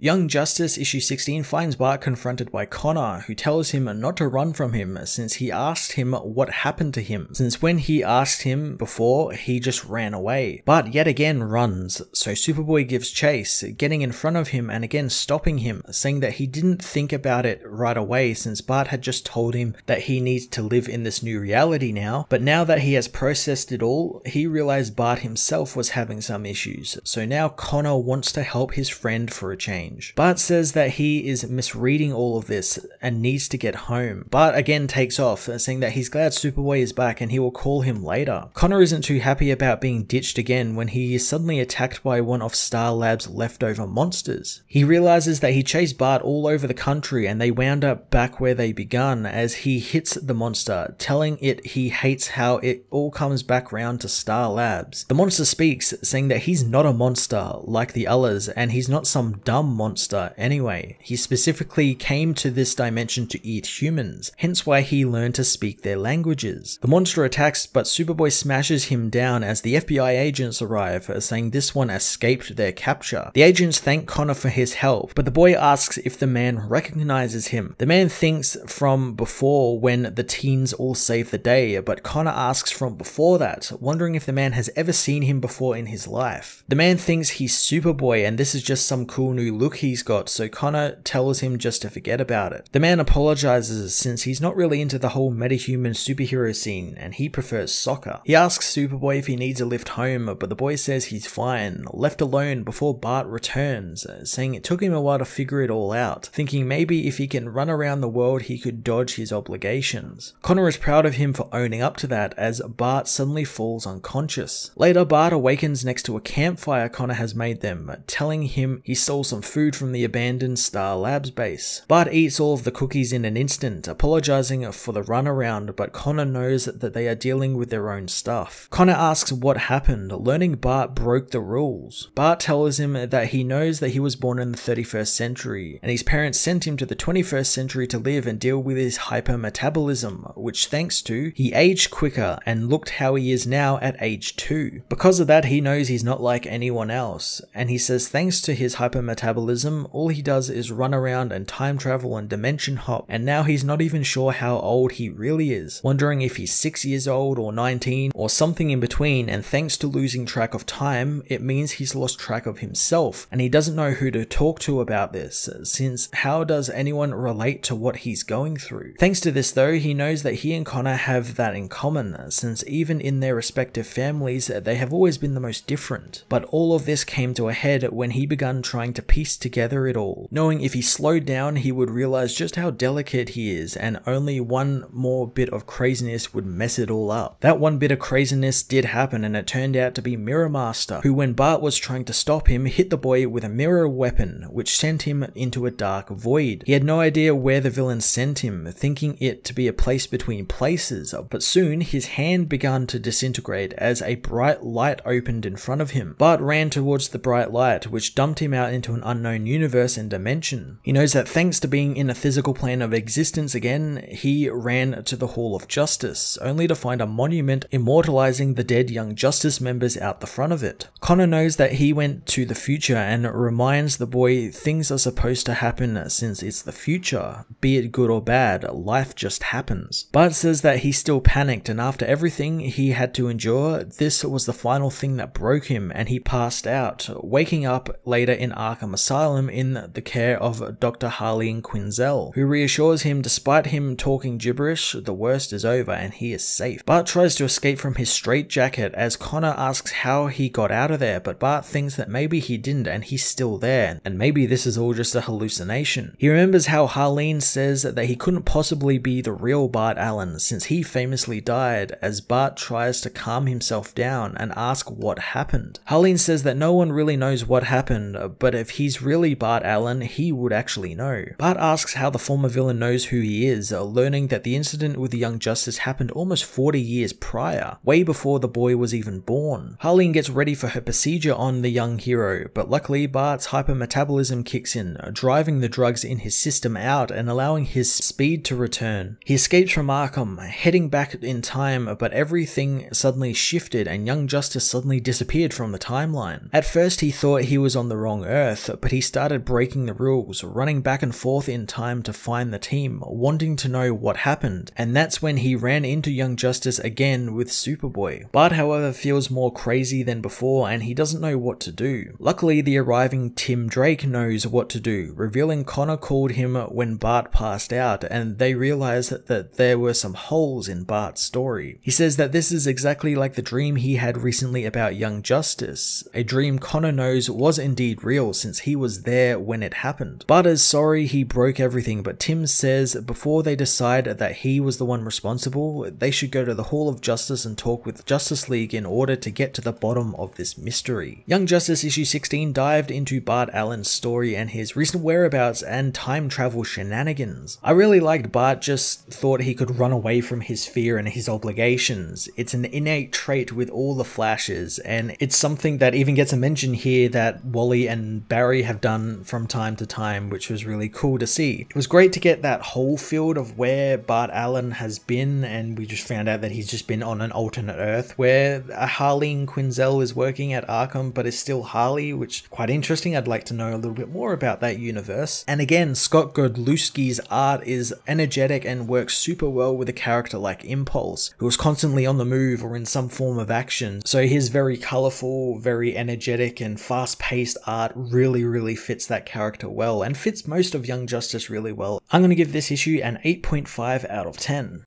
Young Justice issue 16 finds Bart confronted by Connor, who tells him not to run from him since he asked him what happened to him. Since when he asked him before, he just ran away. Bart yet again runs, so Superboy gives chase, getting in front of him and again stopping him, saying that he didn't think about it right away since Bart had just told him that he needs to live in this new reality now, but now that he has processed it all, he realized Bart himself was having some issues, so now Connor wants to help his friend for a change. Bart says that he is misreading all of this and needs to get home. Bart again takes off, saying that he's glad Superboy is back and he will call him later. Connor isn't too happy about being ditched again when he is suddenly attacked by one of Star Lab's leftover monsters. He realizes that he chased Bart all over the country and they wound up back where they begun as he hits the monster, telling it he hates how it all comes back round to Star Labs. The monster speaks, saying that he's not a monster like the others and he's not some dumb monster anyway. He specifically came to this dimension to eat humans, hence why he learned to speak their languages. The monster attacks, but Superboy smashes him down as the FBI agents arrive, saying this one escaped their capture. The agents thank Connor for his help, but the boy asks if the man recognizes him. The man thinks from before when the teens all saved the day, but Connor asks from before that, wondering if the man has ever seen him before in his life. The man thinks he's Superboy and this is just some cool new look he's got, so Connor tells him just to forget about it. The man apologizes since he's not really into the whole metahuman superhero scene and he prefers soccer. He asks Superboy if he needs a lift home, but the boy says he's fine, left alone before Bart returns, saying it took him a while to figure it all out, thinking maybe if he can run around the world he could dodge his obligations. Connor is proud of him for owning up to that as Bart suddenly falls unconscious. Later, Bart awakens next to a campfire Connor has made them, telling him he stole some food from the abandoned Star Labs base. Bart eats all of the cookies in an instant, apologizing for the runaround, but Connor knows that they are dealing with their own stuff. Connor asks what happened, learning Bart broke the rules. Bart tells him that he knows that he was born in the 31st century, and his parents sent him to the 21st century to live and deal with his hypermetabolism, which thanks to, he aged quicker and looked how he is now at age 2. Because of that, he knows he's not like anyone else, and he says thanks to his hypermetabolism, all he does is run around and time travel and dimension hop, and now he's not even sure how old he really is, wondering if he's 6 years old or 19 or something in between, and thanks to losing track of time, it means he's lost track of himself, and he doesn't know who to talk to about this, since how does anyone relate to what he's going through? Thanks to this though, he knows that he and Connor have that in common, since even in their respective families, they have always been the most different. But all of this came to a head when he began trying to piece together it all, knowing if he slowed down he would realize just how delicate he is and only one more bit of craziness would mess it all up. That one bit of craziness did happen and it turned out to be Mirror Master, who when Bart was trying to stop him hit the boy with a mirror weapon which sent him into a dark void. He had no idea where the villain sent him, thinking it to be a place between places, but soon his hand began to disintegrate as a bright light opened in front of him. Bart ran towards the bright light which dumped him out into an unknown universe and dimension. He knows that thanks to being in a physical plane of existence again, he ran to the Hall of Justice, only to find a monument immortalizing the dead Young Justice members out the front of it. Connor knows that he went to the future and reminds the boy things are supposed to happen since it's the future. Be it good or bad, life just happens. Bart says that he still panicked and after everything he had to endure, this was the final thing that broke him and he passed out, waking up later in Arkham Asylum in the care of Dr. Harleen Quinzel, who reassures him despite him talking gibberish, the worst is over and he is safe. Bart tries to escape from his straitjacket as Connor asks how he got out of there, but Bart thinks that maybe he didn't and he's still there, and maybe this is all just a hallucination. He remembers how Harleen says that he couldn't possibly be the real Bart Allen since he famously died, as Bart tries to calm himself down and ask what happened. Harleen says that no one really knows what happened, but if he's really Bart Allen, he would actually know. Bart asks how the former villain knows who he is, learning that the incident with the Young Justice happened almost 40 years prior, way before the boy was even born. Harleen gets ready for her procedure on the young hero, but luckily Bart's hypermetabolism kicks in, driving the drugs in his system out and allowing his speed to return. He escapes from Arkham, heading back in time, but everything suddenly shifted and Young Justice suddenly disappeared from the timeline. At first he thought he was on the wrong Earth, but but he started breaking the rules, running back and forth in time to find the team, wanting to know what happened, and that's when he ran into Young Justice again with Superboy. Bart, however, feels more crazy than before and he doesn't know what to do. Luckily, the arriving Tim Drake knows what to do, revealing Connor called him when Bart passed out, and they realize that there were some holes in Bart's story. He says that this is exactly like the dream he had recently about Young Justice, a dream Connor knows was indeed real since he was there when it happened. Bart is sorry he broke everything, but Tim says before they decide that he was the one responsible, they should go to the Hall of Justice and talk with Justice League in order to get to the bottom of this mystery. Young Justice issue 16 dived into Bart Allen's story and his recent whereabouts and time travel shenanigans. I really liked Bart just thought he could run away from his fear and his obligations. It's an innate trait with all the Flashes, and it's something that even gets a mention here that Wally and Barry have done from time to time, which was really cool to see. It was great to get that whole field of where Bart Allen has been, and we just found out that he's just been on an alternate Earth where Harleen Quinzel is working at Arkham but is still Harley, which is quite interesting. I'd like to know a little bit more about that universe. And again, Scott Godlewski's art is energetic and works super well with a character like Impulse, who is constantly on the move or in some form of action. So his very colorful, very energetic and fast-paced art really fits that character well, and fits most of Young Justice really well. I'm going to give this issue an 8.5 out of 10.